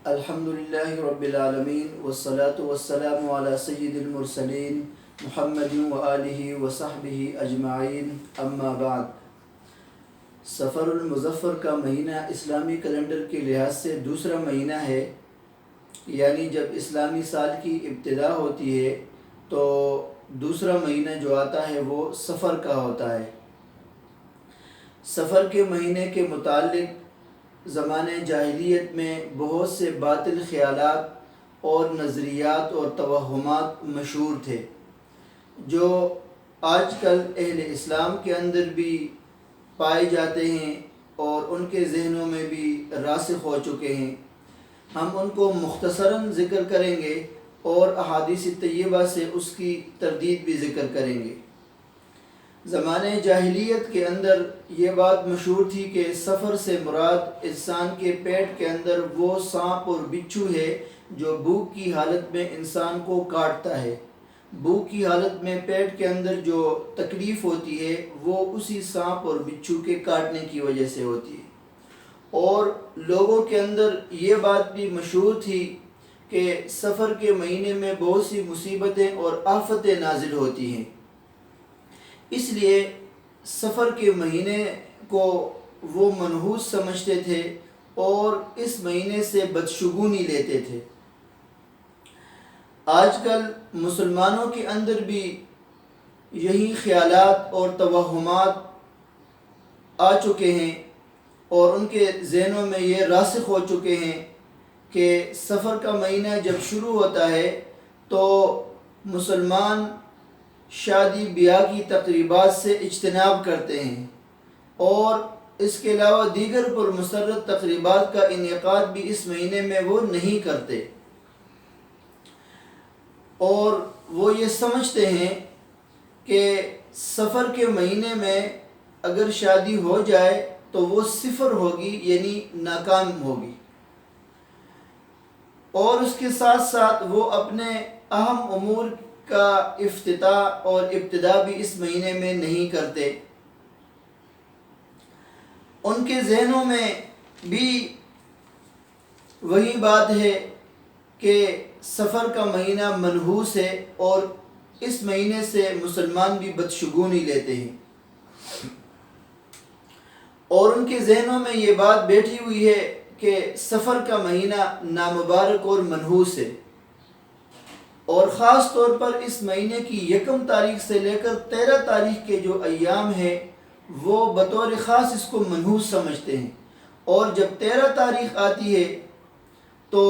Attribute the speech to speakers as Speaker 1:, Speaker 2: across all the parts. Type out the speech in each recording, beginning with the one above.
Speaker 1: الحمدللہ رب العالمین والصلاة والسلام علی سید المرسلین محمد وآلہ وصحبہ اجمعین اما بعد۔ سفر المظفر کا مہینہ اسلامی کیلنڈر کے لحاظ سے دوسرا مہینہ ہے، یعنی جب اسلامی سال کی ابتدا ہوتی ہے تو دوسرا مہینہ جو آتا ہے وہ سفر کا ہوتا ہے۔ سفر کے مہینے کے متعلق زمانے جاہلیت میں بہت سے باطل خیالات اور نظریات اور توہمات مشہور تھے، جو آج کل اہل اسلام کے اندر بھی پائے جاتے ہیں اور ان کے ذہنوں میں بھی راسخ ہو چکے ہیں۔ ہم ان کو مختصراً ذکر کریں گے اور احادیث طیبہ سے اس کی تردید بھی ذکر کریں گے۔ زمانے جاہلیت کے اندر یہ بات مشہور تھی کہ سفر سے مراد انسان کے پیٹ کے اندر وہ سانپ اور بچھو ہے جو بھوک کی حالت میں انسان کو کاٹتا ہے۔ بھوک کی حالت میں پیٹ کے اندر جو تکلیف ہوتی ہے وہ اسی سانپ اور بچھو کے کاٹنے کی وجہ سے ہوتی ہے۔ اور لوگوں کے اندر یہ بات بھی مشہور تھی کہ سفر کے مہینے میں بہت سی مصیبتیں اور آفتیں نازل ہوتی ہیں، اس لیے سفر کے مہینے کو وہ منحوس سمجھتے تھے اور اس مہینے سے بدشگونی لیتے تھے۔ آج کل مسلمانوں کے اندر بھی یہی خیالات اور توہمات آ چکے ہیں اور ان کے ذہنوں میں یہ راسخ ہو چکے ہیں کہ سفر کا مہینہ جب شروع ہوتا ہے تو مسلمان شادی بیاہ کی تقریبات سے اجتناب کرتے ہیں اور اس کے علاوہ دیگر پرمسرت تقریبات کا انعقاد بھی اس مہینے میں وہ نہیں کرتے، اور وہ یہ سمجھتے ہیں کہ سفر کے مہینے میں اگر شادی ہو جائے تو وہ صفر ہوگی، یعنی ناکام ہوگی، اور اس کے ساتھ ساتھ وہ اپنے اہم امور کا افتتاح اور ابتدا بھی اس مہینے میں نہیں کرتے۔ ان کے ذہنوں میں بھی وہی بات ہے کہ سفر کا مہینہ منحوس ہے اور اس مہینے سے مسلمان بھی بدشگونی لیتے ہیں، اور ان کے ذہنوں میں یہ بات بیٹھی ہوئی ہے کہ سفر کا مہینہ نامبارک اور منحوس ہے، اور خاص طور پر اس مہینے کی 1 تاریخ سے لے کر 13 تاریخ کے جو ایام ہیں وہ بطور خاص اس کو منحوس سمجھتے ہیں، اور جب 13 تاریخ آتی ہے تو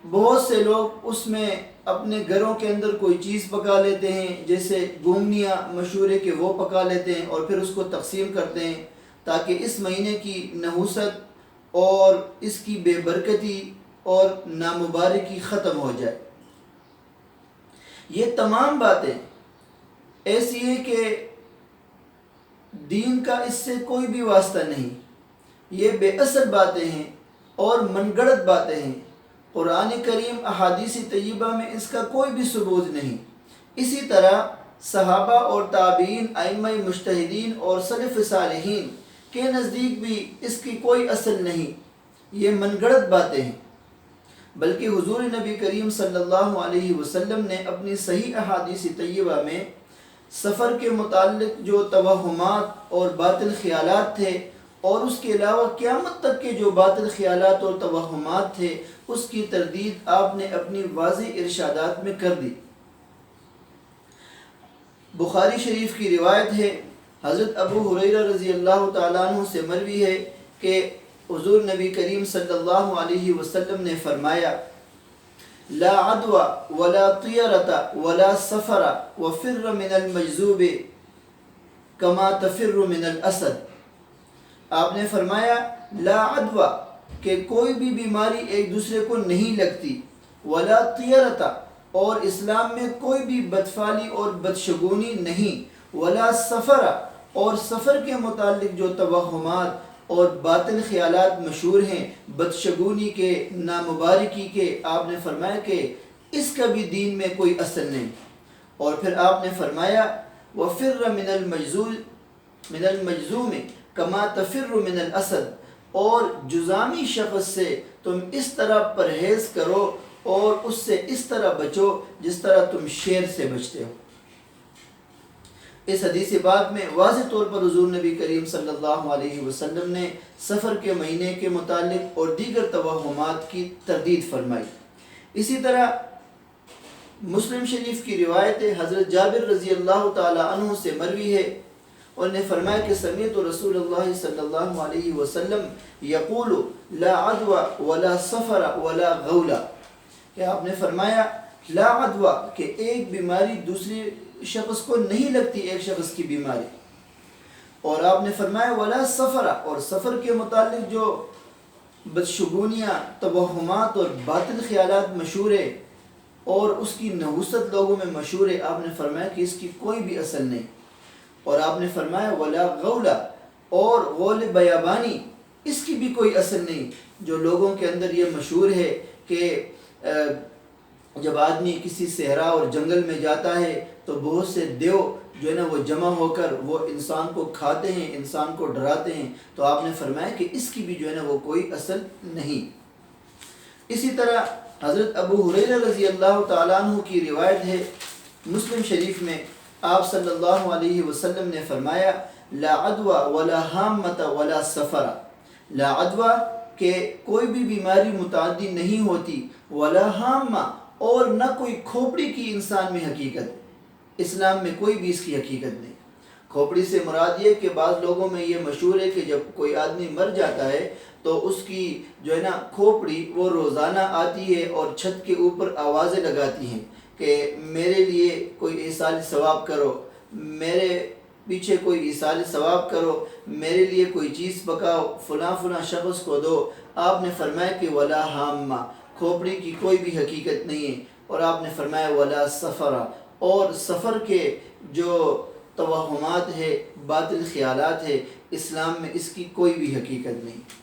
Speaker 1: بہت سے لوگ اس میں اپنے گھروں کے اندر کوئی چیز پکا لیتے ہیں، جیسے گونگنیاں مشہور ہے کہ وہ پکا لیتے ہیں اور پھر اس کو تقسیم کرتے ہیں تاکہ اس مہینے کی نحوست اور اس کی بے برکتی اور نامبارکی ختم ہو جائے۔ یہ تمام باتیں ایسی ہیں کہ دین کا اس سے کوئی بھی واسطہ نہیں، یہ بے اصل باتیں ہیں اور من گڑت باتیں ہیں۔ قرآن کریم احادیث طیبہ میں اس کا کوئی بھی ثبوت نہیں۔ اسی طرح صحابہ اور تابعین، ائمہ مجتہدین اور سلف صالحین کے نزدیک بھی اس کی کوئی اصل نہیں، یہ من گڑت باتیں ہیں۔ بلکہ حضور نبی کریم صلی اللہ علیہ وسلم نے اپنی صحیح احادیث طیبہ میں سفر کے متعلق جو توہمات اور باطل خیالات تھے، اور اس کے علاوہ قیامت تک کے جو باطل خیالات اور توہمات تھے، اس کی تردید آپ نے اپنی واضح ارشادات میں کر دی۔ بخاری شریف کی روایت ہے، حضرت ابو ہریرہ رضی اللہ تعالیٰ عنہ سے مروی ہے کہ حضور نبی کریم صلی اللہ علیہ وسلم نے فرمایا: لا عدوى ولا طیرة ولا سفر وفر من المجذوب كما تفر من الاسد۔ آپ نے فرمایا لا عدوى کہ کوئی بھی بیماری ایک دوسرے کو نہیں لگتی، ولا طیرة اور اسلام میں کوئی بھی بدفعلی اور بدشگونی نہیں، ولا سفر اور سفر کے متعلق جو توہمات اور باطل خیالات مشہور ہیں بدشگونی کے، نامبارکی کے، آپ نے فرمایا کہ اس کا بھی دین میں کوئی اثر نہیں۔ اور پھر آپ نے فرمایا وَفِرَّ مِنَ الْمَجْزُومِ كَمَا تَفِرُّ مِنَ الْأَسَدِ، اور جزامی شخص سے تم اس طرح پرہیز کرو اور اس سے اس طرح بچو جس طرح تم شیر سے بچتے ہو۔ اس حدیث پاک میں واضح طور پر حضور نبی کریم صلی اللہ علیہ وسلم نے سفر کے مہینے کے متعلق اور دیگر توہمات کی تردید فرمائی۔ اسی طرح مسلم شریف کی روایت حضرت جابر رضی اللہ تعالی عنہ سے مروی ہے، انہوں نے فرمایا کہ سمعت رسول اللہ صلی اللہ علیہ وسلم یقول لا عدوى ولا سفر ولا غولا، کہ آپ نے فرمایا لا عدوى کہ ایک بیماری دوسری شخص کو نہیں لگتی، ایک شخص کی بیماری، اور آپ نے فرمایا ولا سفر، اور سفر کے متعلق جو بدشگونیاں، توہمات اور باطل خیالات مشہور ہے اور اس کی نحوست لوگوں میں مشہور ہے، آپ نے فرمایا کہ اس کی کوئی بھی اصل نہیں، اور آپ نے فرمایا ولا غولا، اور غول بیابانی، اس کی بھی کوئی اصل نہیں، جو لوگوں کے اندر یہ مشہور ہے کہ جب آدمی کسی صحرا اور جنگل میں جاتا ہے تو بہت سے دیو جو ہے نا وہ جمع ہو کر وہ انسان کو کھاتے ہیں، انسان کو ڈراتے ہیں، تو آپ نے فرمایا کہ اس کی بھی جو ہے نا وہ کوئی اصل نہیں۔ اسی طرح حضرت ابو ہریرہ رضی اللہ تعالیٰ عنہ کی روایت ہے مسلم شریف میں، آپ صلی اللہ علیہ وسلم نے فرمایا لا عدوى ولا حامۃ ولا سفر، لا عدوى کہ کوئی بھی بیماری متعدی نہیں ہوتی، ولا حامہ، اور نہ کوئی کھوپڑی کی انسان میں حقیقت، اسلام میں کوئی بھی اس کی حقیقت نہیں۔ کھوپڑی سے مراد یہ کہ بعض لوگوں میں یہ مشہور ہے کہ جب کوئی آدمی مر جاتا ہے تو اس کی جو ہے نا کھوپڑی وہ روزانہ آتی ہے اور چھت کے اوپر آوازیں لگاتی ہیں کہ میرے لیے کوئی ایصال ثواب کرو، میرے پیچھے کوئی ایصال ثواب کرو، میرے لیے کوئی چیز پکاؤ، فلاں فلاں شخص کو دو۔ آپ نے فرمایا کہ ولا حامہ، کھوپڑی کی کوئی بھی حقیقت نہیں ہے، اور آپ نے فرمایا ولا سفر، اور سفر کے جو توہمات ہے، باطل خیالات ہے، اسلام میں اس کی کوئی بھی حقیقت نہیں۔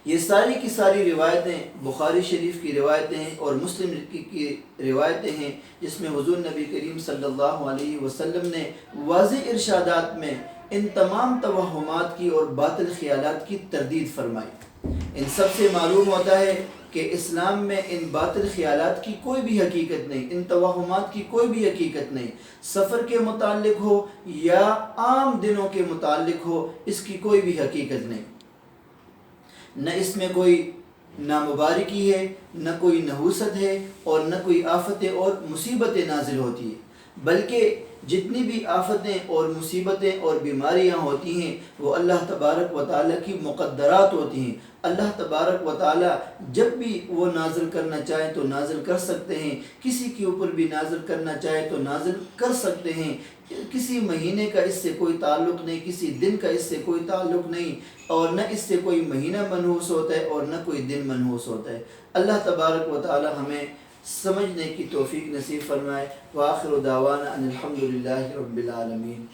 Speaker 1: یہ ساری کی ساری روایتیں بخاری شریف کی روایتیں ہیں اور مسلم کی روایتیں ہیں، جس میں حضور نبی کریم صلی اللہ علیہ وسلم نے واضح ارشادات میں ان تمام توہمات کی اور باطل خیالات کی تردید فرمائی۔ ان سب سے معلوم ہوتا ہے کہ اسلام میں ان باطل خیالات کی کوئی بھی حقیقت نہیں، ان توہمات کی کوئی بھی حقیقت نہیں، سفر کے متعلق ہو یا عام دنوں کے متعلق ہو، اس کی کوئی بھی حقیقت نہیں۔ نہ اس میں کوئی نامبارکی ہے، نہ کوئی نحوست ہے، اور نہ کوئی آفتیں اور مصیبتیں نازل ہوتی ہیں، بلکہ جتنی بھی آفتیں اور مصیبتیں اور بیماریاں ہوتی ہیں وہ اللہ تبارک و تعالیٰ کی مقدرات ہوتی ہیں۔ اللہ تبارک و تعالیٰ جب بھی وہ نازل کرنا چاہے تو نازل کر سکتے ہیں، کسی کے اوپر بھی نازل کرنا چاہے تو نازل کر سکتے ہیں۔ کسی مہینے کا اس سے کوئی تعلق نہیں، کسی دن کا اس سے کوئی تعلق نہیں، اور نہ اس سے کوئی مہینہ منحوس ہوتا ہے اور نہ کوئی دن منحوس ہوتا ہے۔ اللہ تبارک و تعالیٰ ہمیں سمجھنے کی توفیق نصیب فرمائے۔ وآخر دعوانا ان الحمد للہ رب العالمین۔